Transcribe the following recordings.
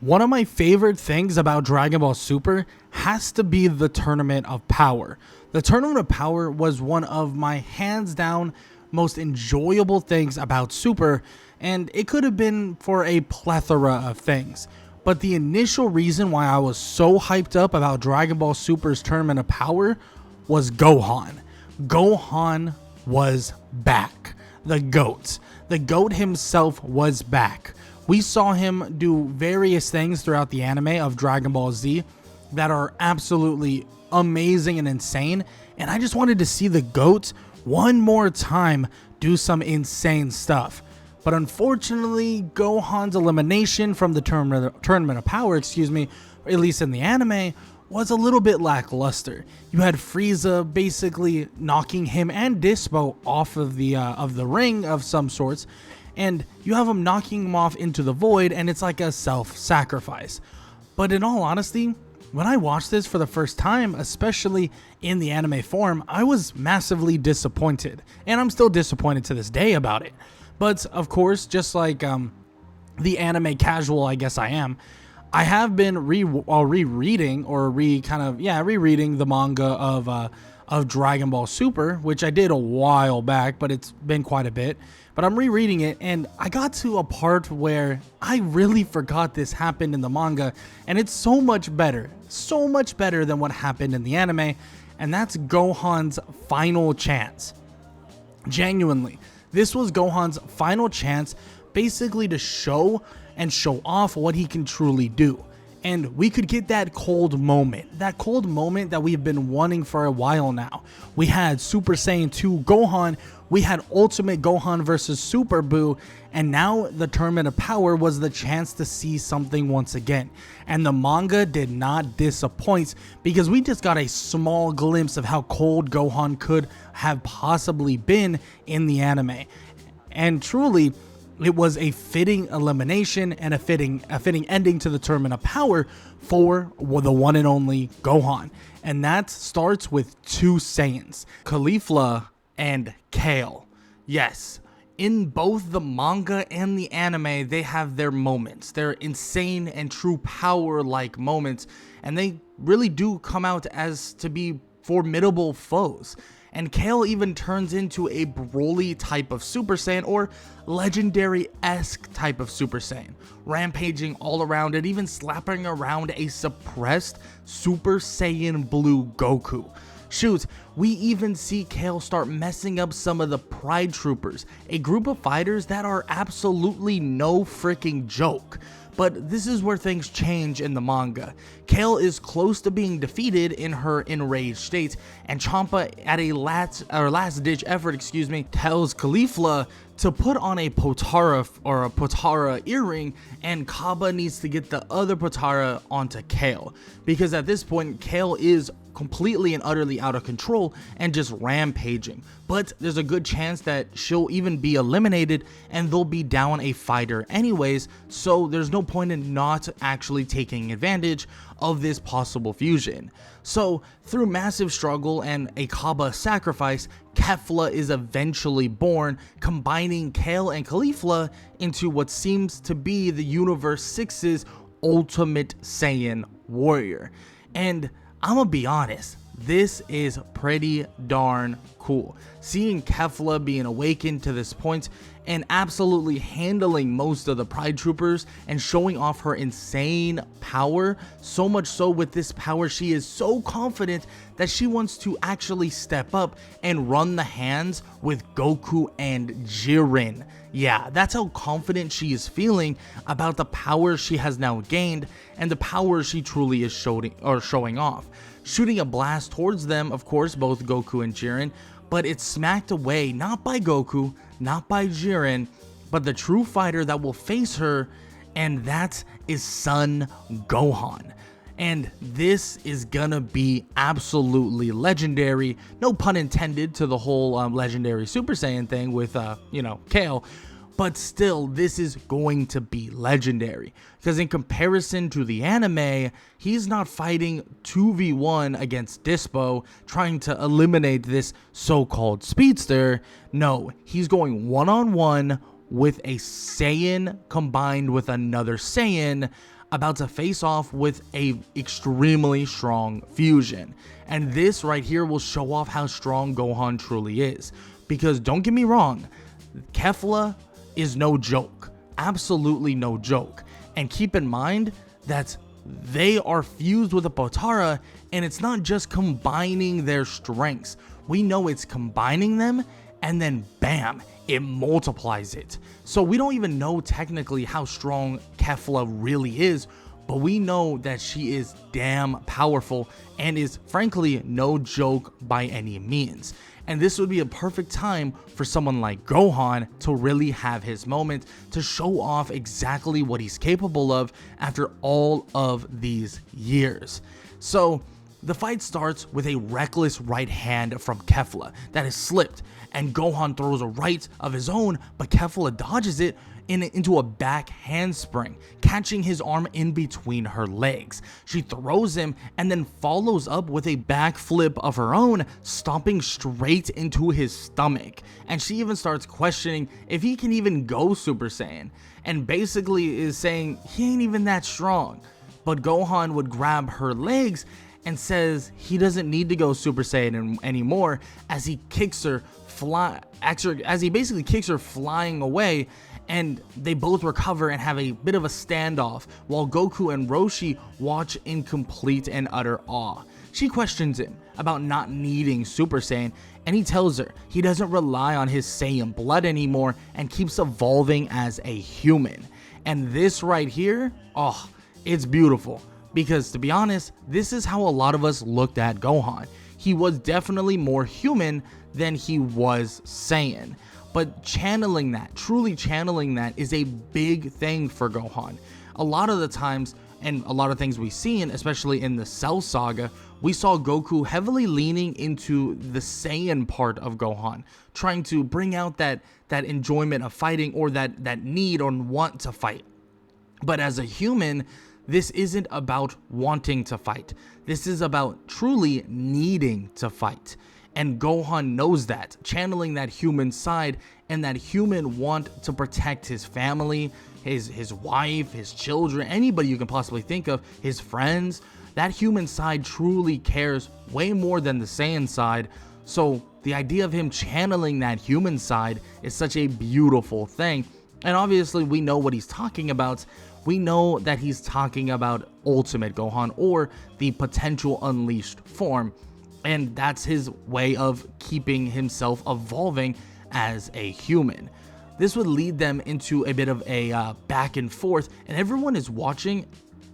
One of my favorite things about Dragon Ball Super has to be the Tournament of Power. The Tournament of Power was one of my hands down most enjoyable things about Super, and it could have been for a plethora of things. But the initial reason why I was so hyped up about Dragon Ball Super's Tournament of Power was Gohan. Gohan was back. The GOAT. The GOAT himself was back. We saw him do various things throughout the anime of Dragon Ball Z that are absolutely amazing and insane, and I just wanted to see the GOAT one more time do some insane stuff. But unfortunately, Gohan's elimination from the Tournament of Power, or at least in the anime, was a little bit lackluster. You had Frieza basically knocking him and Dispo off of the ring of some sorts, and you have him knocking him off into the void, and it's like a self-sacrifice. But in all honesty, when I watched this for the first time, especially in the anime form, I was massively disappointed, and I'm still disappointed to this day about it. But of course, just like the anime casual I guess I am, I have been rereading the manga of Dragon Ball Super, which I did a while back, but it's been quite a bit. But I'm rereading it, and I got to a part where I really forgot this happened in the manga, and it's so much better than what happened in the anime, and that's Gohan's final chance. Genuinely, this was Gohan's final chance, basically to show off what he can truly do. And we could get that cold moment that we've been wanting for a while now. We had Super Saiyan 2 Gohan, we had Ultimate Gohan versus Super Buu, and now the Tournament of Power was the chance to see something once again. And the manga did not disappoint, because we just got a small glimpse of how cold Gohan could have possibly been in the anime. And truly, it was a fitting elimination and a fitting ending to the Tournament of Power for the one and only Gohan. And that starts with two Saiyans, Kefla and Kale. Yes, in both the manga and the anime, they have their moments. They're insane and true power-like moments, and they really do come out as to be formidable foes. And Kale even turns into a Broly type of Super Saiyan, or legendary-esque type of Super Saiyan, rampaging all around and even slapping around a suppressed Super Saiyan Blue Goku. Shoot, we even see Kale start messing up some of the Pride Troopers, a group of fighters that are absolutely no freaking joke. But this is where things change in the manga. Kale is close to being defeated in her enraged state, and Champa, at a last-ditch effort, tells Kefla to put on a Potara earring, and Kaba needs to get the other Potara onto Kale, because at this point, Kale is completely and utterly out of control and just rampaging. But there's a good chance that she'll even be eliminated and they'll be down a fighter anyways, so there's no point in not actually taking advantage of this possible fusion. So through massive struggle and a Kaba sacrifice, Kefla is eventually born, combining Kale and Kefla into what seems to be the Universe 6's Ultimate Saiyan warrior. And I'm gonna be honest, this is pretty darn cool. Seeing Kefla being awakened to this point and absolutely handling most of the Pride Troopers and showing off her insane power, so much so with this power she is so confident that she wants to actually step up and run the hands with Goku and Jiren. Yeah, that's how confident she is feeling about the power she has now gained and the power she truly is showing off. Shooting a blast towards them, of course, both Goku and Jiren, but it's smacked away not by Goku, not by Jiren, but the true fighter that will face her, and that is Son Gohan. And this is gonna be absolutely legendary, no pun intended to the whole legendary Super Saiyan thing with Kale, but still, this is going to be legendary, because in comparison to the anime, he's not fighting 2v1 against Dispo trying to eliminate this so-called speedster. No, he's going one-on-one with a Saiyan combined with another Saiyan about to face off with a extremely strong fusion. And this right here will show off how strong Gohan truly is. Because don't get me wrong, Kefla is no joke. Absolutely no joke. And keep in mind that they are fused with a Potara, and it's not just combining their strengths. We know it's combining them, and then bam, it multiplies it. So we don't even know technically how strong Kefla really is, but we know that she is damn powerful and is frankly no joke by any means. And this would be a perfect time for someone like Gohan to really have his moment, to show off exactly what he's capable of after all of these years. So the fight starts with a reckless right hand from Kefla that is slipped, and Gohan throws a right of his own, but Kefla dodges it into a back handspring, catching his arm in between her legs. She throws him and then follows up with a back flip of her own, stomping straight into his stomach. And she even starts questioning if he can even go Super Saiyan, and basically is saying he ain't even that strong. But Gohan would grab her legs and says he doesn't need to go Super Saiyan anymore, as he kicks her basically kicks her flying away, and they both recover and have a bit of a standoff while Goku and Roshi watch in complete and utter awe. She questions him about not needing Super Saiyan, and he tells her he doesn't rely on his Saiyan blood anymore and keeps evolving as a human. And this right here, oh, it's beautiful. Because to be honest, this is how a lot of us looked at Gohan. He was definitely more human than he was Saiyan. But channeling that, truly channeling that, is a big thing for Gohan. A lot of the times, and a lot of things we've seen, especially in the Cell Saga, we saw Goku heavily leaning into the Saiyan part of Gohan, trying to bring out that enjoyment of fighting, or that need or want to fight. But as a human, this isn't about wanting to fight. This is about truly needing to fight. And Gohan knows that, channeling that human side and that human want to protect his family, his wife, his children, anybody you can possibly think of, his friends. That human side truly cares way more than the Saiyan side. So the idea of him channeling that human side is such a beautiful thing. And obviously we know what he's talking about. We know that he's talking about Ultimate Gohan, or the potential unleashed form. And that's his way of keeping himself evolving as a human. This would lead them into a bit of a back and forth, and everyone is watching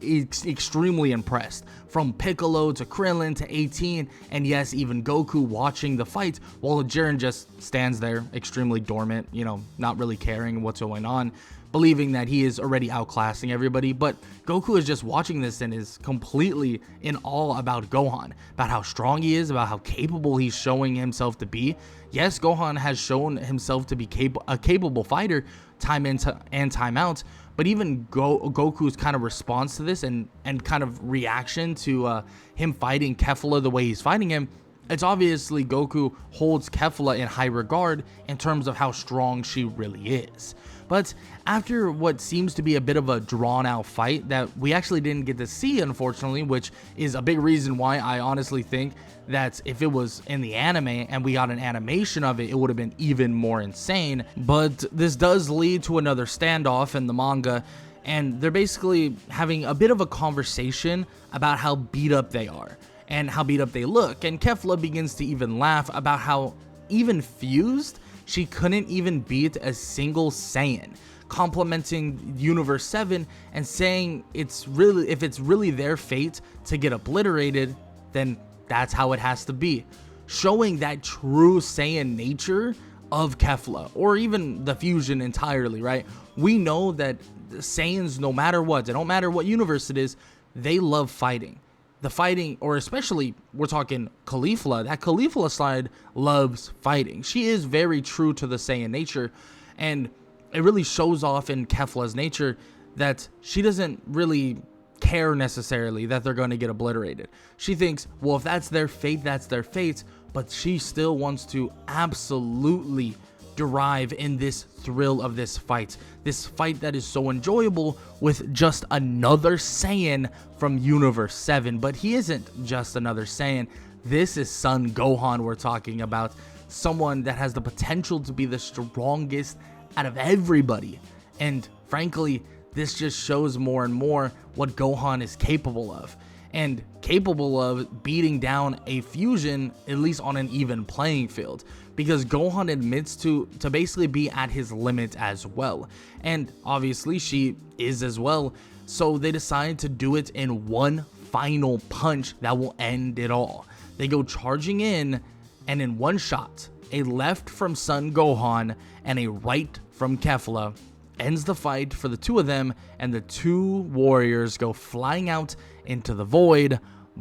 extremely impressed. From Piccolo to Krillin to 18, and yes, even Goku watching the fight, while Jiren just stands there extremely dormant, not really caring what's going on, believing that he is already outclassing everybody. But Goku is just watching this and is completely in awe about Gohan, about how strong he is, about how capable he's showing himself to be. Yes, Gohan has shown himself to be a capable fighter time in and time out, but even Goku's kind of response to this and kind of reaction to him fighting Kefla the way he's fighting him, it's obviously Goku holds Kefla in high regard in terms of how strong she really is. But after what seems to be a bit of a drawn out fight that we actually didn't get to see, unfortunately, which is a big reason why I honestly think that if it was in the anime and we got an animation of it, it would have been even more insane. But this does lead to another standoff in the manga, and they're basically having a bit of a conversation about how beat up they are and how beat up they look. And Kefla begins to even laugh about how even fused, she couldn't even beat a single Saiyan, complimenting Universe 7 and saying if it's really their fate to get obliterated, then that's how it has to be. Showing that true Saiyan nature of Kefla, or even the fusion entirely, right? We know that the Saiyans, no matter what, it don't matter what universe it is, they love fighting. The fighting, or especially we're talking Kefla, that Kefla side loves fighting. She is very true to the Saiyan nature, and it really shows off in Kefla's nature that she doesn't really care necessarily that they're going to get obliterated. She thinks, well, if that's their fate, that's their fate, but she still wants to absolutely derive in this thrill of this fight that is so enjoyable with just another Saiyan from Universe 7. But he isn't just another Saiyan. This is Son Gohan we're talking about, someone that has the potential to be the strongest out of everybody. And frankly, this just shows more and more what Gohan is capable of, and capable of beating down a fusion, at least on an even playing field, because Gohan admits to basically be at his limit as well, and obviously she is as well. So they decide to do it in one final punch that will end it all. They go charging in, and in one shot, a left from Son Gohan and a right from Kefla ends the fight for the two of them, and the two warriors go flying out into the void,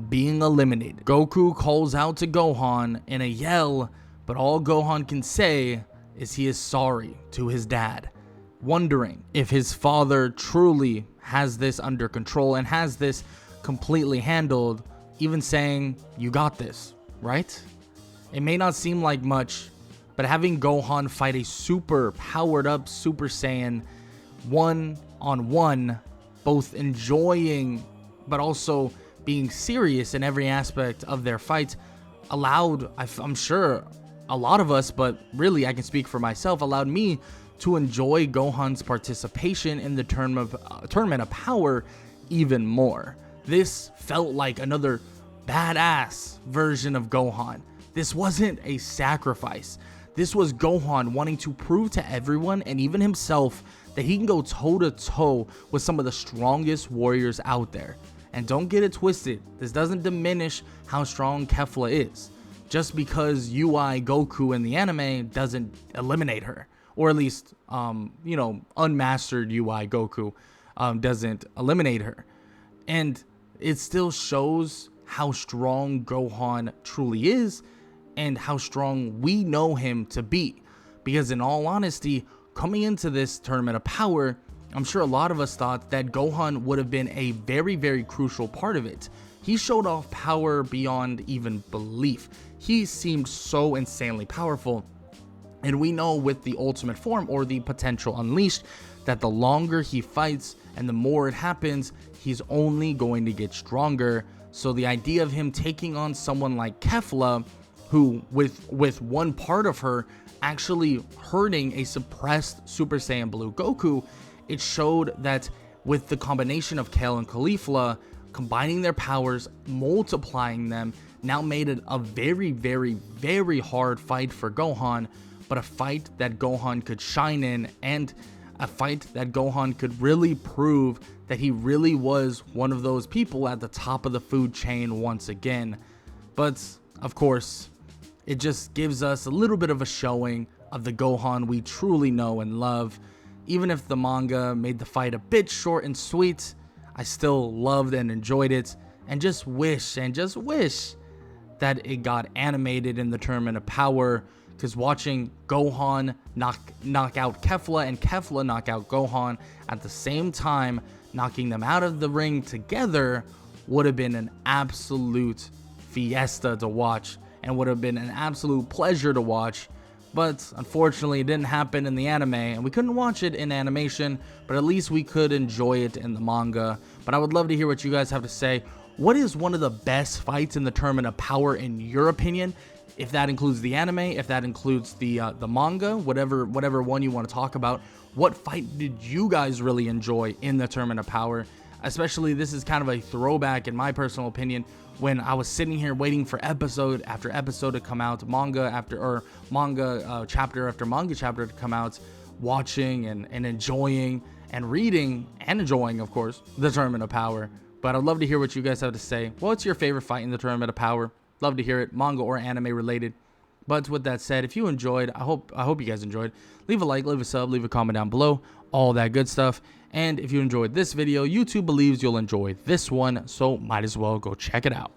being eliminated. Goku calls out to Gohan in a yell, but all Gohan can say is he is sorry to his dad, wondering if his father truly has this under control and has this completely handled, even saying, "You got this," right? It may not seem like much, but having Gohan fight a super powered up Super Saiyan one-on-one, both enjoying but also being serious in every aspect of their fight, allowed, I'm sure, a lot of us, but really I can speak for myself, allowed me to enjoy Gohan's participation in the tournament of power even more. This felt like another badass version of Gohan. This wasn't a sacrifice. This was Gohan wanting to prove to everyone and even himself that he can go toe-to-toe with some of the strongest warriors out there. And don't get it twisted, this doesn't diminish how strong Kefla is. Just because UI Goku in the anime doesn't eliminate her, or at least, unmastered UI Goku doesn't eliminate her. And it still shows how strong Gohan truly is and how strong we know him to be. Because in all honesty, coming into this tournament of power, I'm sure a lot of us thought that Gohan would have been a very, very crucial part of it. He showed off power beyond even belief. He seemed so insanely powerful. And we know with the ultimate form, or the potential unleashed, that the longer he fights and the more it happens, he's only going to get stronger. So the idea of him taking on someone like Kefla, who with one part of her actually hurting a suppressed Super Saiyan Blue Goku, it showed that with the combination of Kale and Kefla, combining their powers, multiplying them, now made it a very, very, very hard fight for Gohan, but a fight that Gohan could shine in, and a fight that Gohan could really prove that he really was one of those people at the top of the food chain once again. But of course, it just gives us a little bit of a showing of the Gohan we truly know and love. Even if the manga made the fight a bit short and sweet, I still loved and enjoyed it, and just wish that it got animated in the Tournament of Power, because watching Gohan knock out Kefla and Kefla knock out Gohan at the same time, knocking them out of the ring together, would have been an absolute fiesta to watch, and would have been an absolute pleasure to watch. But unfortunately, it didn't happen in the anime, and we couldn't watch it in animation, but at least we could enjoy it in the manga. But I would love to hear what you guys have to say. What is one of the best fights in the Tournament of Power in your opinion? If that includes the anime, if that includes the manga, whatever one you want to talk about. What fight did you guys really enjoy in the Tournament of Power? Especially, this is kind of a throwback, in my personal opinion, when I was sitting here waiting for episode after episode to come out, manga chapter after manga chapter to come out, watching and enjoying and reading and enjoying, of course, the Tournament of Power. But I'd love to hear what you guys have to say. What's your favorite fight in the Tournament of Power? Love to hear it, manga or anime related. But with that said, if you enjoyed, I hope you guys enjoyed. Leave a like, leave a sub, leave a comment down below, all that good stuff. And if you enjoyed this video, YouTube believes you'll enjoy this one, so might as well go check it out.